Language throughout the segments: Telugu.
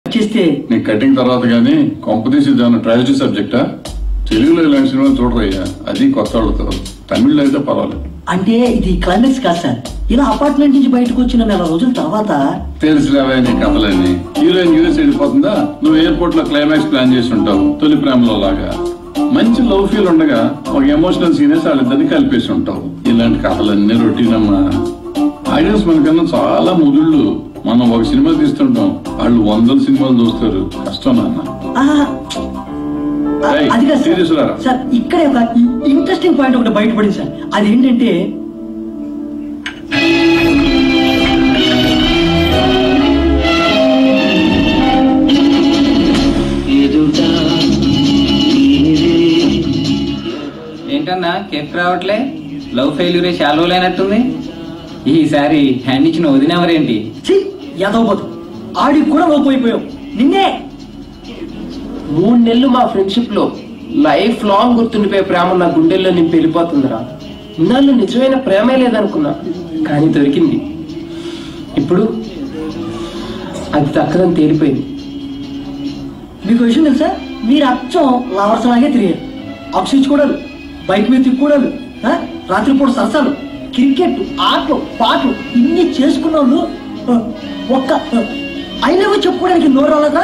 చేస్తే నీ కటింగ్ తర్వాత గానీ కాంపిటీస్ ఏదైనా ట్రాజడీ సబ్జెక్టా? తెలుగులో ఇలాంటి సినిమాలు చూడరయ్యా, అది కొత్త వాళ్ళతో. తమిళ్లో అయితే పర్వాలేదు. అంటే ఇది క్లైమాక్స్ కాదు సార్, ఇలా అపార్ట్మెంట్ నుంచి బయటకు వచ్చిన నెల రోజుల తర్వాత తెలుసులేవా నీ కథలన్నీ. హీరోయిన్ యూఎస్ వెళ్ళిపోతుందా, నువ్వు ఎయిర్పోర్ట్ లో క్లైమాక్స్ ప్లాన్ చేసి ఉంటావు తొలి ప్రేమలో లాగా. మంచి లవ్ ఫీల్ ఉండగా ఒక ఎమోషనల్ సీనియర్స్ వాళ్ళిద్దరిని కలిపేసి ఉంటావు. ఇలాంటి కథలన్నీ రొటీన్ అమ్మా. ఆడియన్స్ మనకన్నా చాలా ముదుళ్ళు. మనం ఒక సినిమా తీస్తుంటాం, వాళ్ళు 100 సినిమాలు చూస్తారు. కష్టం నాన్న. అది కాదు సార్, ఇక్కడే ఒక ఇంట్రెస్టింగ్ పాయింట్ ఒకటి బయటపడింది సార్. అదేంటంటే ఏంటన్నా కేఫ్ రావట్లే? లవ్ ఫెయిల్యూరే శాలువలైనట్టుంది. ఈసారి హ్యాండ్ ఇచ్చిన వదినెవరేంటి? యాదవ్ ఆడికి కూడా లోపోయిపోయావు. నిన్నే 3 నెలలు మా ఫ్రెండ్షిప్ లో లైఫ్ లాంగ్ గుర్తుండిపోయే ప్రేమ నా గుండెల్లో నింపి వెళ్ళిపోతుందిరా. ఇన్నాళ్ళు నిజమైన ప్రేమే లేదనుకున్నా, కానీ దొరికింది. ఇప్పుడు అది దక్కదని తేలిపోయింది. మీకు విషయం తెలుసా, మీరు అచ్చం లవర్స్ లాగే తిరిగారు. అప్సించుకోవడాలు, బైక్ మీద తిప్పుకోవడాలు, రాత్రిపూట సరసాలు, క్రికెట్, ఆటలు, పాటలు ఇన్ని చేసుకున్న వాళ్ళు ఒక్క ఐ లవ్ చెప్పుకోవడానికి నోరు రాలేదా?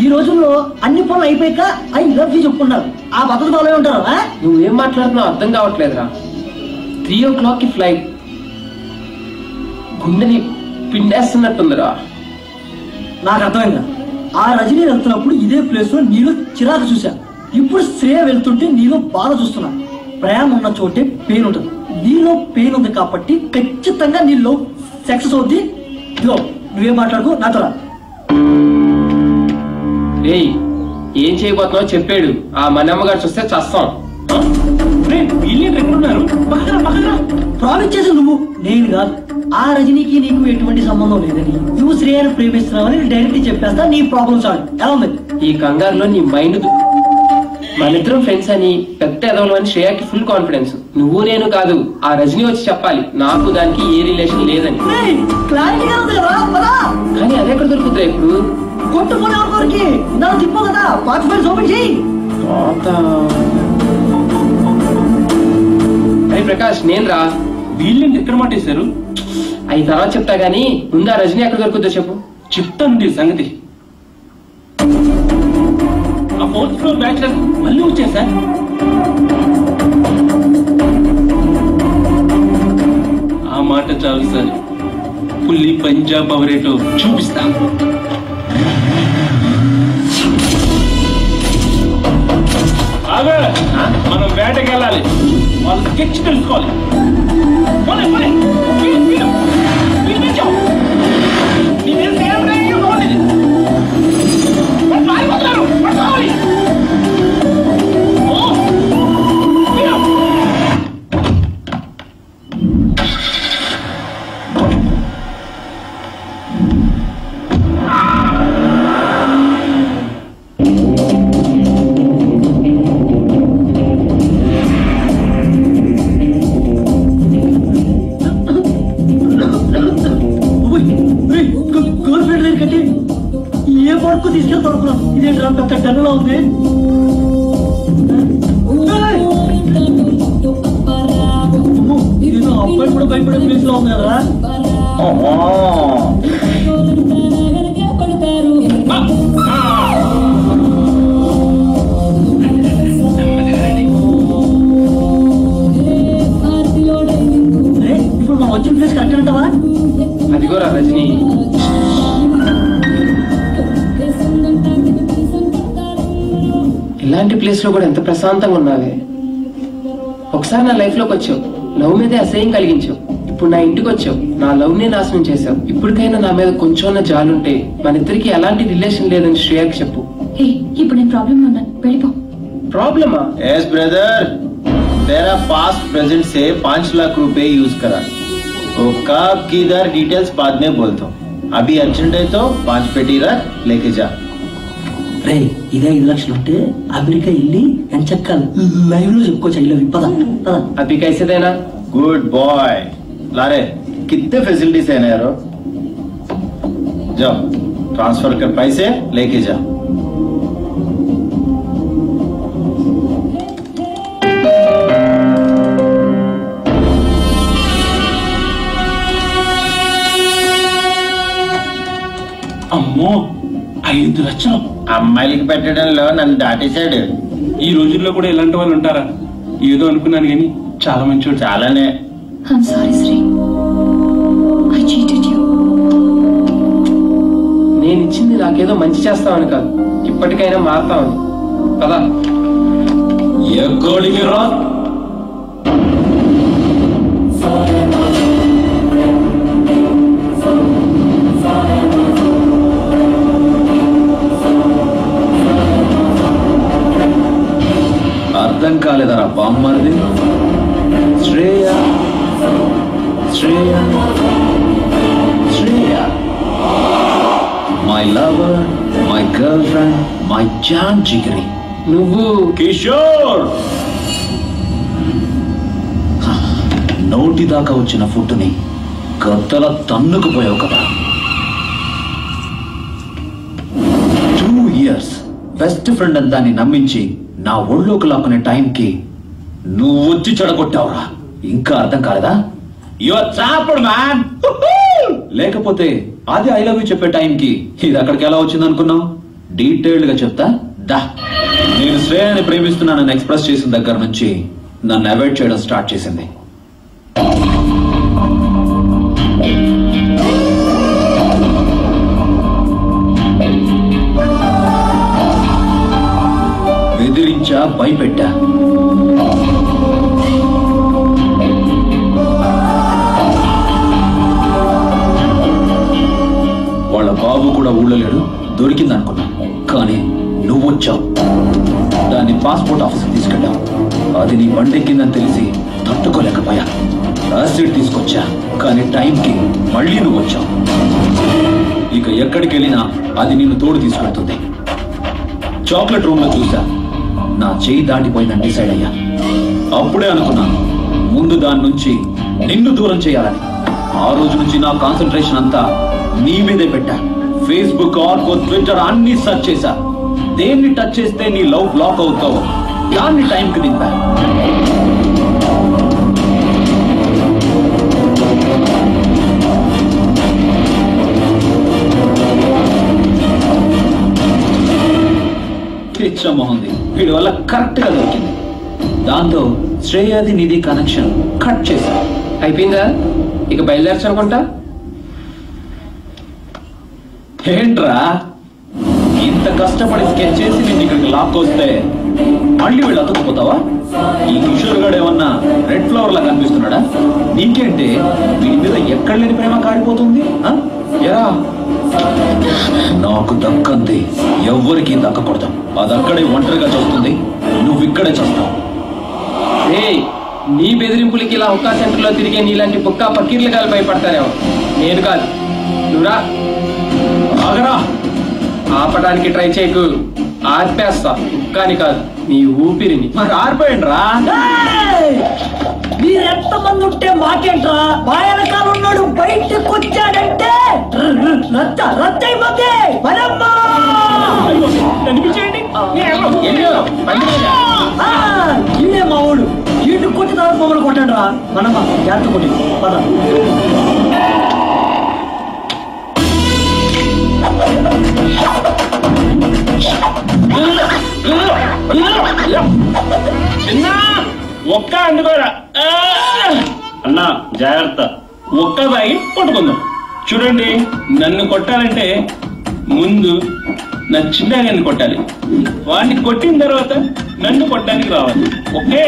ఈ రోజుల్లో అన్ని పనులు అయిపోయాక ఐ లవ్ యూ చెప్పుకున్నారు. ఆ పద్ధతి ఫాలో అయి ఉంటారు. నువ్వేం మాట్లాడుతున్నావు అర్థం కావట్లేదురా. 3 o'clock ఫ్లైట్. గుండెని పిండేస్తున్నట్టుందిరా. నాకు అర్థమైందా? ఆ రజనీ వెళ్తున్నప్పుడు ఇదే ప్లేస్ లో నీలో చిరాకు చూశా. ఇప్పుడు శ్రేయ వెళ్తుంటే నీలో బాధ చూస్తున్నా. ప్రేమ ఉన్న చోటే పెయిన్ ఉంటుంది. నీలో పెయిన్ ఉంది కాబట్టి ఖచ్చితంగా నీలో సక్సెస్ అవుద్ది. ఇదిగో నువ్వేం మాట్లాడుకో, నాతో రా. ఏయ్, ఏం చేయబోతున్నావు చెప్పాడు. ఆ మనమ్మగారు చూస్తే చస్తాం. ప్రామిస్ చేసి నువ్వు, నేను కాదు. ఆ రజనీకి నీకు ఎటువంటి సంబంధం లేదని, నువ్వు శ్రేయను ప్రేమిస్తున్నావని డైరెక్ట్ చెప్పేస్తా. నీ ప్రాబ్లం సాల్వ్. ఎలా ఉంది? ఈ కంగారులో నీ మైండ్. మనిద్దరం ఫ్రెండ్స్ అని, పెద్ద ఎదవలు అని శ్రేయకి ఫుల్ కాన్ఫిడెన్స్. నువ్వు నేను కాదు, ఆ రజనీ వచ్చి చెప్పాలి నాకు దానికి ఏ రిలేషన్ లేదని. కానీ అది ఎక్కడ దొరుకుతుందా ఇప్పుడు? కొట్టుకునే వరకు నాకు తిప్పో కదా, పార్ట్ ఫైల్స్ ఓపెన్ చేయి. అరే ప్రకాష్, నేను రా. వీళ్ళని ఎక్కడ మాటేశారు? అవి తర్వాత చెప్తా గానీ ముందు ఆ రజనీ ఎక్కడ దొరుకుతుందో చెప్పు. చెప్తాను సంగతి. ఆ 4th floor బ్యాచులర్ మళ్ళీ వచ్చారు సార్. ఆ మాట చాలు సార్, పుల్లి పంజాబ్ అవరేటో చూపిస్తా. మనం వేటకి వెళ్ళాలి, వాళ్ళు స్కెచ్ తెలుసుకోవాలి. ఏ పడుకు తీసుకెళ్తాను. ఇదేంటి పెద్ద టన్నులా ఉంది. ఇది అబ్బాయి కూడా భయపడే ప్లేస్ లో ఉంది కదా. ఇప్పుడు మనం వచ్చిన ప్లేస్ కరెక్ట్ అంటావా? అదిగోరా రజనీ. ఇలాంటి ప్లేస్ లో కూడా ఎంత ప్రశాంతంగా ఉన్నావే. ఒకసారి నా లైఫ్ లోకి వచ్చావు, లవ్ మీదే అసహ్యం కలిగించావు. ఇప్పుడు నా ఇంటికి వచ్చావు, నా లవ్ నే నాశనం చేసావు. ఇప్పటికైనా నా మీద కొంచెం జాలుంటే మన ఇద్దరికి ఎలాంటి రిలేషన్ లేదని శ్రేయకి చెప్పు. ఇప్పుడు నేను ప్రాబ్లం ఉన్నాను, వెళ్ళిపో. प्रॉब्लम यस ब्रदर, तेरा पास्ट प्रेजेंट से 5 लाख रुपए यूज करा। वो कब किधर डिटेल्स बाद में बोलता हूँ, अभी अर्जेंट है तो 5 पेटी रख लेके जा। రే ఇదే 5 లక్షలు ఉంటే అమెరికా వెళ్ళి ఎంచక్క లైవ్ లో చెప్పుకోవచ్చు. I love you. పద పద. अभी कैसे देना? Good boy. लारे कितने फैसिलिटीज है ना यारो, जाओ। ट्रांसफर कर पैसे लेके जा। అమ్మో 5 లక్షలు అమ్మాయిలకి పెట్టడంలో నన్ను దాటేశాడు. ఈ రోజుల్లో కూడా ఇలాంటి వాళ్ళు ఉంటారా? ఏదో అనుకున్నాను కానీ చాలా మంచివాడు. చాలానే. I'm sorry, Sri. I cheated you. నేను ఇచ్చింది నాకేదో మంచి చేస్తామని కాదు, ఇప్పటికైనా మారుతామని. పదా ఎక్కడికి రా? అర్థం కాలేదరా బామ్మర్ది? Shreya Shreya Shreya, my lover, my girlfriend, my జాన్ జిగరి. నువ్వు కిషోర్. నోటి దాకా వచ్చిన ఫుడ్ని గద్దల తన్నుకుపోయావు కదా. 2 years బెస్ట్ ఫ్రెండ్ అని దాన్ని నమ్మించి నా ఒళ్ళోకి లాక్కునే టైంకి నువ్వు వచ్చి చెడగొట్టావురా. ఇంకా అర్థం కాలేదా? Your chopped man. లేకపోతే అది ఐ లవ్ యూ చెప్పే టైంకి ఇది అక్కడికి ఎలా వచ్చింది అనుకున్నావు? డీటెయిల్డ్ గా చెప్తా దా. నేను శ్రేయాని ప్రేమిస్తున్నానని ఎక్స్ప్రెస్ చేసిన దగ్గర నుంచి నన్ను అవాయిడ్ చేయడం స్టార్ట్ చేసింది. బెదిరించా, భయపెట్టా. వాళ్ళ బాబు కూడా ఊళ్ళో లేడు, దొరికిందనుకున్నా. కానీ నువ్వు వచ్చావు, దాన్ని పాస్పోర్ట్ ఆఫీస్కి తీసుకెళ్ళావు. అది నీ బండెక్కిందని తెలిసి తట్టుకోలేకపోయా. యాసిడ్ తీసుకొచ్చా, కానీ టైంకి మళ్ళీ నువ్వు వచ్చావు. ఇక ఎక్కడికి వెళ్ళినా అది నిన్ను తోడు తీసుకెళ్తుంది. చాక్లెట్ రూమ్ లో చూసా, నా చేయి దాటిపోయిందని డిసైడ్ అయ్యా. అప్పుడే అనుకున్నాను ముందు దాని నుంచి నిన్ను దూరం చేయాలని. ఆ రోజు నుంచి నా కాన్సన్ట్రేషన్ అంతా నీ మీదే పెట్టా. ఫేస్బుక్, ఆర్కో, ట్విట్టర్ అన్ని సెర్చ్ చేశా. దేన్ని టచ్ చేస్తే నీ లవ్ బ్లాక్ అవుతావు దాన్ని టైంకి నింపా. పిచ్చమోహంది వీడి వల్ల కరెక్ట్ గా దొరికింది. దాంతో శ్రేయాది నిధి కనెక్షన్ కట్ చేశా. అయిపోయిందా? ఇక బయలుదేరచ్చు అనుకుంటా. ఏంట్రా ఇంత కష్టపడి స్కెచ్ చేసి నేను ఇక్కడికి లాక్కొస్తే మళ్ళీ వీళ్ళు అతుక్కుపోతావా? ఈ కిషోర్ గాడు ఏమన్నా రెడ్ ఫ్లవర్ లా కనిపిస్తున్నాడా? నీకేంటే వీడి మీద ఎక్కడ లేని ప్రేమ కారిపోతుంది. ఎరా నాకు దక్కంది ఎవ్వరికీ దక్కకూడదు. అది అక్కడే ఒంటరిగా చేస్తుంది, నువ్వు ఇక్కడే చేస్తావు. నీ బెదిరింపులకి ఇలా హుక్కా సెంటర్ లో తిరిగే నీలాంటి బుక్కా పకీర్లు కాలు భయపడతారేమో, నేను కాదు. నువ్వురా. ఆగరా. ఆపడానికి ట్రై చేయకు, ఆర్పేస్తా. హుక్కాని కాదు, నీ ఊపిరిని. మరి ఆరిపోయండి రా. మీరెంతమంది ఉంటే మాకేంట్రా? బాయనకాలు ఉన్నాడు, బయటకు వచ్చాడంటే రచ్చ రచ్చ అయిపోతే ఈడే మా ఊడు. ఈడు కొట్టి తర్వాత మమ్మల్ని కొట్టాడు రా. మనమ్మ జాగ్రత్త కొట్టి పద. ఒక్క అందుకోరా అన్నా, జాగ్రత్త. ఒక్క బాగి కొట్టుకుందాం. చూడండి, నన్ను కొట్టాలంటే ముందు నా చిన్నగాన్ని కొట్టాలి. వాడిని కొట్టిన తర్వాత నన్ను కొట్టడానికి రావాలి. ఓకే?